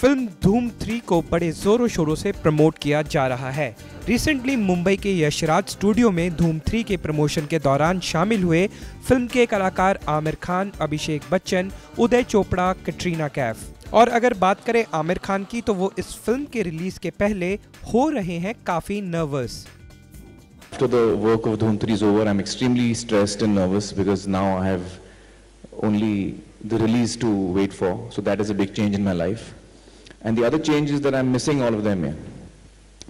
Film धूम 3 को बड़े जोरों शोरों से प्रमोट किया जा रहा है। रिसेंटली मुंबई के यशराज स्टूडियो में धूम 3 के प्रमोशन के दौरान शामिल हुए फिल्म के कलाकार आमिर खान, अभिषेक बच्चन, उदय चोपड़ा, कटरीना कैफ। और अगर बात करें आमिर खान की तो वो इस फिल्म के रिलीज के पहले हो रहे हैं काफी nervous. After the work of Dhoom 3 is over, I'm extremely stressed and nervous because now I have only the release to wait for. So that is a big change in my life. And the other change is that I'm missing all of them here.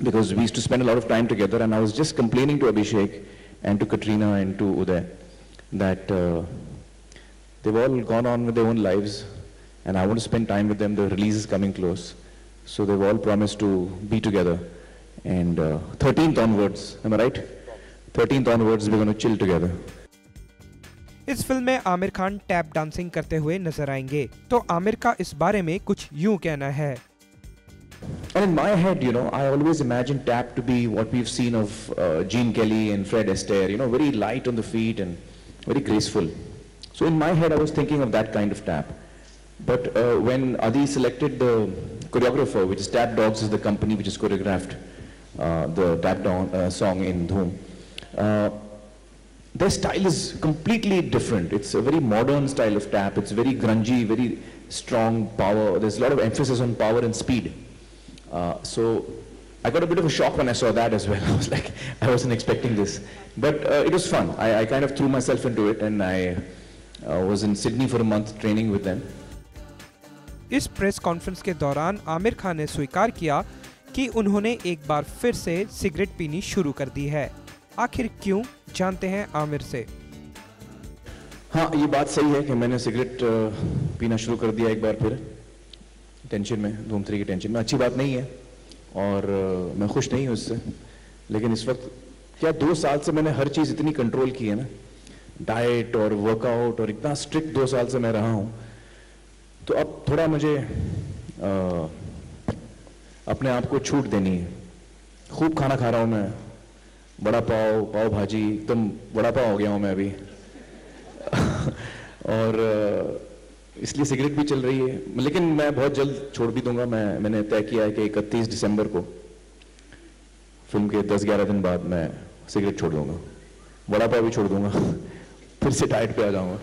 Because we used to spend a lot of time together, and I was just complaining to Abhishek and to Katrina and to Uday that they've all gone on with their own lives and I want to spend time with them. The release is coming close. So they've all promised to be together. And 13th onwards, am I right? 13th onwards, we're going to chill together. इस film में Aamir Khan tap dancing करते हुए नजर आएंगे, तो आमिर का इस बारे में कुछ यूं कहना है। And in my head, you know, I always imagined tap to be what we've seen of Gene Kelly and Fred Astaire, you know, very light on the feet and very graceful. So in my head, I was thinking of that kind of tap. But when Adi selected the choreographer, which is Tap Dogs, is the company which has choreographed the Tap Down song in Dhoom, their style is completely different. It's a very modern style of tap. It's very grungy, very strong power. There's a lot of emphasis on power and speed. So I got a bit of a shock when I saw that as well. I was like, I wasn't expecting this. But it was fun. I kind of threw myself into it, and I was in Sydney for a month training with them. इस press conference के दौरान आमिर खान ने स्वीकार किया कि उन्होंने एक बार फिर से सिगरेट पीनी शुरू कर दी है। आखिर क्यों, जानते हैं आमिर से। हाँ, ये बात सही है कि मैंने सिगरेट पीना शुरू कर दिया एक बार फिर, टेंशन में, धूम 3 की टेंशन में। अच्छी बात नहीं है और मैं खुश नहीं हूँ इससे। लेकिन इस वक्त क्या 2 साल से मैंने हर चीज़ इतनी कंट्रोल की है ना, डाइट और वर्कआउट, और इतना स्ट्रिक्ट 2 साल से मैं रहा हूँ, तो अब थोड़ा मुझे अपने आप को छूट देनी है। खूब खाना खा रहा हूँ मैं, बड़ा पाव, पाव भाजी, एकदम बड़ा पाव हो गया हूँ मैं अभी। और इसलिए सिगरेट भी चल रही है, लेकिन मैं बहुत जल्द छोड़ भी दूंगा। मैंने तय किया है कि 31 दिसंबर को, फिल्म के 10-11 दिन बाद, मैं सिगरेट छोड़ दूंगा, बड़ा पाव भी छोड़ दूंगा, फिर से डाइट पे आ जाऊंगा।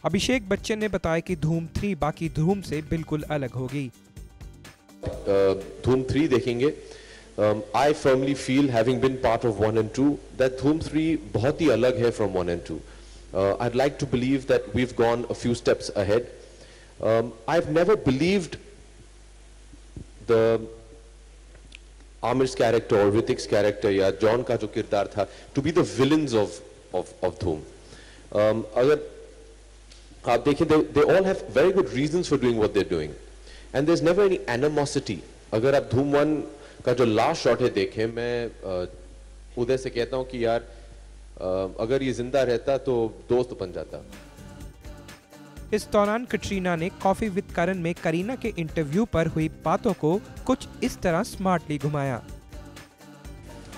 अभिषेक बच्चन ने बताया कि धूम 3 बाकी धूम से बिल्कुल अलग होगी। धूम 3 देखेंगे, I firmly feel, having been part of 1 and 2, that Dhoom 3 बहुत ही अलग है from 1 and 2. I'd like to believe that we've gone a few steps ahead. I've never believed the Amir's character or Ritik's character या John का जो किरदार था to be the villains of Dhoom. अगर आप देखें, they all have very good reasons for doing what they're doing, and there's never any animosity. अगर आप Dhoom 1 का जो लास्ट शॉट है देखें, मैं उदय से कहता हूं कि यार अगर ये जिंदा रहता तो दोस्त बन जाता। इस दौरान कटरीना ने कॉफी विद करण में करीना के इंटरव्यू पर हुई बातों को कुछ इस तरह स्मार्टली घुमाया।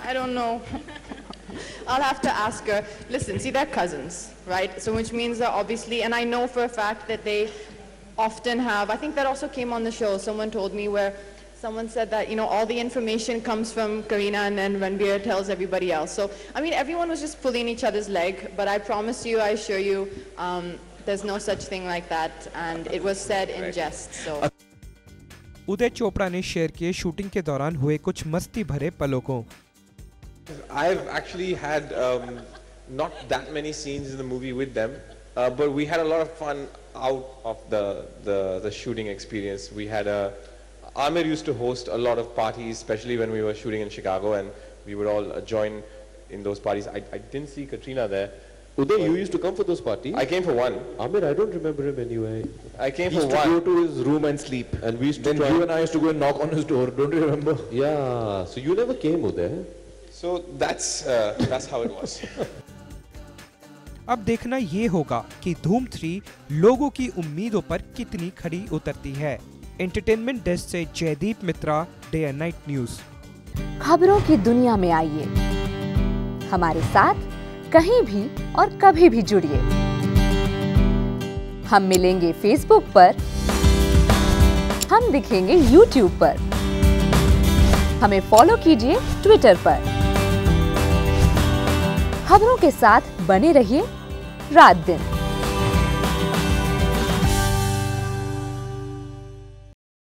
I don't know. I'll have to ask her. Listen, see, they're cousins, right? So which means that obviously, and I know for a fact that they often have, I think that also came on the show, someone told me, where someone said that, you know, all the information comes from Kareena and then Ranbir tells everybody else. So, I mean, everyone was just pulling each other's leg, but I promise you, I assure you, there's no such thing like that, and it was said in jest, so. Uday Chopra ने share किए shooting के दौरान हुए कुछ मस्ती भरे पलों को। I've actually had not that many scenes in the movie with them, but we had a lot of fun out of the shooting experience. We had Amir used to host a lot of parties, especially when we were shooting in Chicago, and we would all join in those parties. I didn't see Katrina there. Uday, you used to come for those parties? I came for one. Amir, I don't remember him anyway. I came for one. He used to go to his room and sleep, and we used to. Then you and I used to go and knock on his door. Don't you remember? Yeah. So you never came, Uday. So that's how it was. अब देखना ये होगा कि धूम 3 लोगों की उम्मीदों पर कितनी खरी उतरती है। एंटरटेनमेंट डेस्क से जयदीप मित्रा, डे एंड नाइट न्यूज। खबरों की दुनिया में आइए, हमारे साथ कहीं भी और कभी भी जुड़िए। हम मिलेंगे फेसबुक पर, हम दिखेंगे YouTube पर। हमें फॉलो कीजिए ट्विटर पर। खबरों के साथ बने रहिए रात दिन।